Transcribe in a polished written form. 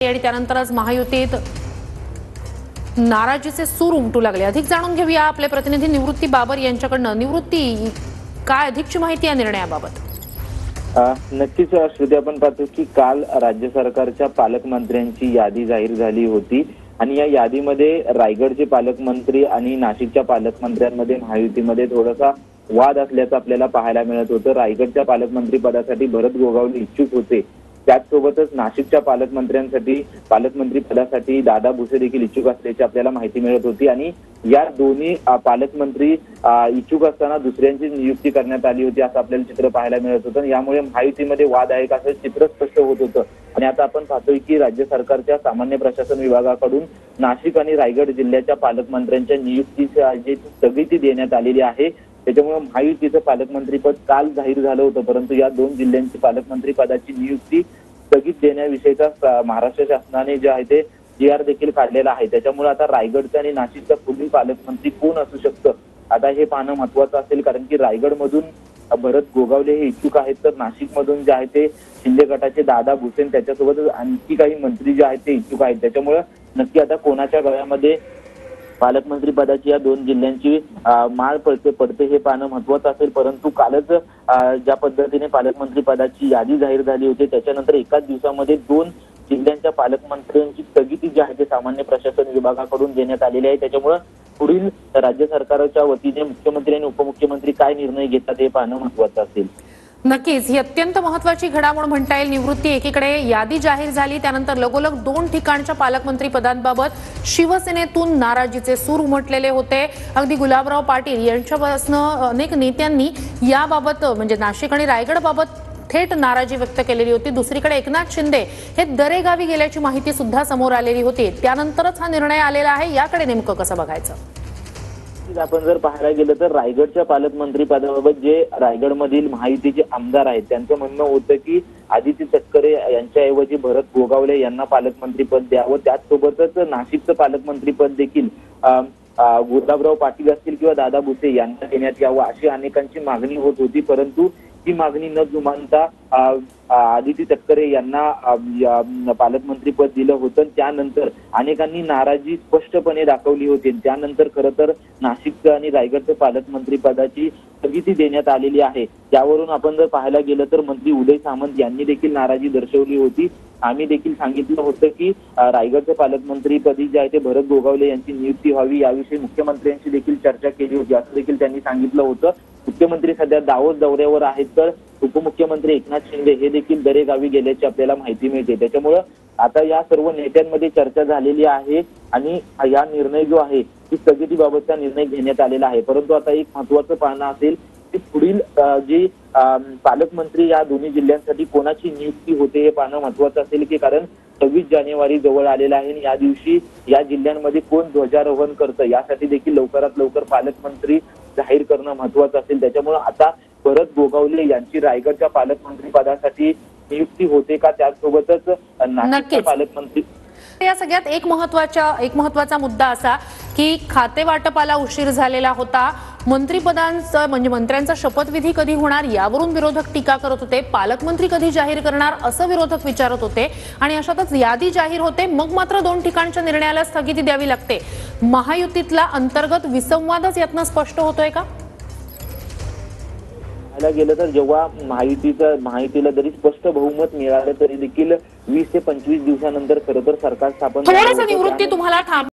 आणि त्यानंतरच महायुतीत नाराजीचे सूर उमटू लागले। अधिक जाणून घेऊया आपले प्रतिनिधी निवृत्ती बाबर यांच्याकडून। निवृत्ती, काय अधिकची माहिती या निर्णयाबाबत? नक्कीच श्रुती, आपण पाहतो की काल राज्य सरकारच्या पालकमंत्र्यांची यादी जाहीर झाली होती आणि या यादीमध्ये रायगडचे पालकमंत्री आणि नाशिकच्या पालकमंत्र्यांमध्ये महायुतीमध्ये थोडासा वाद असल्याचं आपल्याला पाहायला मिळत होतं। रायगडच्या पालकमंत्री पदासाठी भरत गोगावले इच्छुक होते, त्याचसोबतच नाशिकच्या पालकमंत्री पदासाठी दादा भुसे देखील इच्छुक असल्याची आपल्याला माहिती मिळत होती आणि या दोन्ही पालकमंत्री इच्छुक असताना दुसऱ्यांची नियुक्ती करण्यात आली होती असं आपल्याला चित्र पाहायला मिळत होतं। यामुळे महायुतीमध्ये वाद आहे का असं चित्र स्पष्ट होत होतं आणि आता आपण पाहतोय की राज्य सरकारच्या सामान्य प्रशासन विभागाकडून नाशिक आणि रायगड जिल्ह्याच्या पालकमंत्र्यांच्या नियुक्तीची स्थगिती देण्यात आलेली आहे। त्याच्यामुळे महायुतीचं पालकमंत्रीपद काल जाहीर झालं होतं, परंतु या दोन जिल्ह्यांची पालकमंत्री पदाची नियुक्ती स्थगित देण्याविषयीचा महाराष्ट्र शासनाने जे आहे ते GR देखील काढलेला आहे। त्याच्यामुळे आता रायगडचा आणि नाशिकचा पुढील पालकमंत्री कोण असू शकतं आता हे पाहणं महत्त्वाचं असेल, कारण की रायगडमधून भरत गोगावले हे इच्छुक आहेत, तर नाशिकमधून जे आहे ते शिंदे गटाचे दादा भुसे त्याच्यासोबत आणखी काही मंत्री जे आहेत ते इच्छुक आहेत। त्याच्यामुळे नक्की आता कोणाच्या गळ्यामध्ये पालकमंत्री पदाची या दोन जिल्ह्यांची माळ पडते हे पाहणं महत्त्वाचं असेल। परंतु कालच ज्या पद्धतीने पालकमंत्री पदाची यादी जाहीर झाली होती त्याच्यानंतर एकाच दिवसामध्ये दोन जिल्ह्यांच्या पालकमंत्र्यांची स्थगिती जी आहे ते सामान्य प्रशासन विभागाकडून देण्यात आलेली आहे। त्याच्यामुळे पुढील राज्य सरकारच्या वतीने मुख्यमंत्री आणि उपमुख्यमंत्री काय निर्णय घेतात हे पाहणं महत्त्वाचं असेल। नक्कीच ही अत्यंत महत्त्वाची घडामोड म्हणता येईल। निवृत्ती, एकीकडे यादी जाहीर झाली, त्यानंतर लगोलग दोन ठिकाणच्या पालकमंत्री पदांबाबत शिवसेनेतून नाराजीचे सूर उमटलेले होते। अगदी गुलाबराव पाटील यांच्यापासून अनेक नेत्यांनी याबाबत म्हणजे नाशिक आणि रायगड बाबत थेट नाराजी व्यक्त केलेली होती। दुसरीकडे एकनाथ शिंदे हे दरेगावी गेल्याची माहिती सुद्धा समोर आलेली होती। त्यानंतरच हा निर्णय आलेला आहे, याकडे नेमकं कसं बघायचं? आपण जर पाहायला गेलं तर रायगडच्या पालकमंत्री पदाबाबत जे रायगडमधील महायुतीचे आमदार आहेत त्यांचं म्हणणं होतं की आदिती तटकरे यांच्याऐवजी भरत गोगावले यांना पालकमंत्रीपद द्यावं, त्याचसोबतच नाशिकचं पालकमंत्रीपद देखील गुलाबराव पाटील असतील किंवा दादा भुसे यांना देण्यात यावं अशी अनेकांची मागणी होत होती। परंतु ही मागणी न जुमानता आदिती तटकरे यांना पालकमंत्रीपद दिलं होतं। त्यानंतर अनेकांनी नाराजी स्पष्टपणे दाखवली होती। त्यानंतर खरं तर नाशिकचं आणि रायगडचं पालकमंत्री पदाची स्थगिती देण्यात आलेली आहे। त्यावरून आपण जर पाहायला गेलं तर मंत्री उदय सामंत यांनी देखील नाराजी दर्शवली होती। आम्ही देखील सांगितलं होतं की रायगडच्या पालकमंत्रीपदी जे आहे ते भरत गोगावले यांची नियुक्ती व्हावी, याविषयी मुख्यमंत्र्यांशी देखील चर्चा केली होती असं देखील त्यांनी सांगितलं होतं। मुख्यमंत्री सध्या दावोस दौऱ्यावर आहेत, तर उपमुख्यमंत्री एकनाथ शिंदे हे देखील दरेगावी गेल्याची आपल्याला माहिती मिळते। त्याच्यामुळं आता या सर्व नेत्यांमध्ये चर्चा झालेली आहे आणि या निर्णय जो आहे की स्थगितीबाबतचा निर्णय घेण्यात आलेला आहे। परंतु आता एक महत्त्वाचं पाहणं असेल की पुढील जी पालकमंत्री या दोन्ही जिल्ह्यांसाठी कोणाची नियुक्ती होते हे पाहणं महत्त्वाचं असेल, की कारण 26 जानेवारी जवळ आलेला आहे आणि या दिवशी या जिल्ह्यांमध्ये कोण ध्वजारोहण करतं यासाठी देखील लवकरात लवकर पालकमंत्री जाहीर करणं महत्त्वाचं असेल। त्याच्यामुळे आता भरत गोगावले यांची रायगडच्या पालकमंत्री पदासाठी नियुक्ती होते का, त्याचसोबतच नाशिकच्या पालकमंत्री या सगळ्यात एक महत्त्वाचा मुद्दा असा की खाते वाटपाला उशीर झालेला होता। मंत्रिपदांचं म्हणजे मंत्र्यांचा शपथविधी कधी होणार यावरून विरोधक टीका करत होते। पालकमंत्री कधी जाहीर करणार असं विरोधक विचारत होते आणि अशातच यादी जाहीर होते, मग मात्र दोन ठिकाणच्या निर्णयाला स्थगिती द्यावी लागते। महायुतीतला अंतर्गत विसंवादच यातनं स्पष्ट होतोय का? गेलं तर जेव्हा महायुतीला जरी स्पष्ट बहुमत मिळालं तरी देखील 20 ते 25 दिवसानंतर खरं तर सरकार स्थापन निवृत्ती तुम्हाला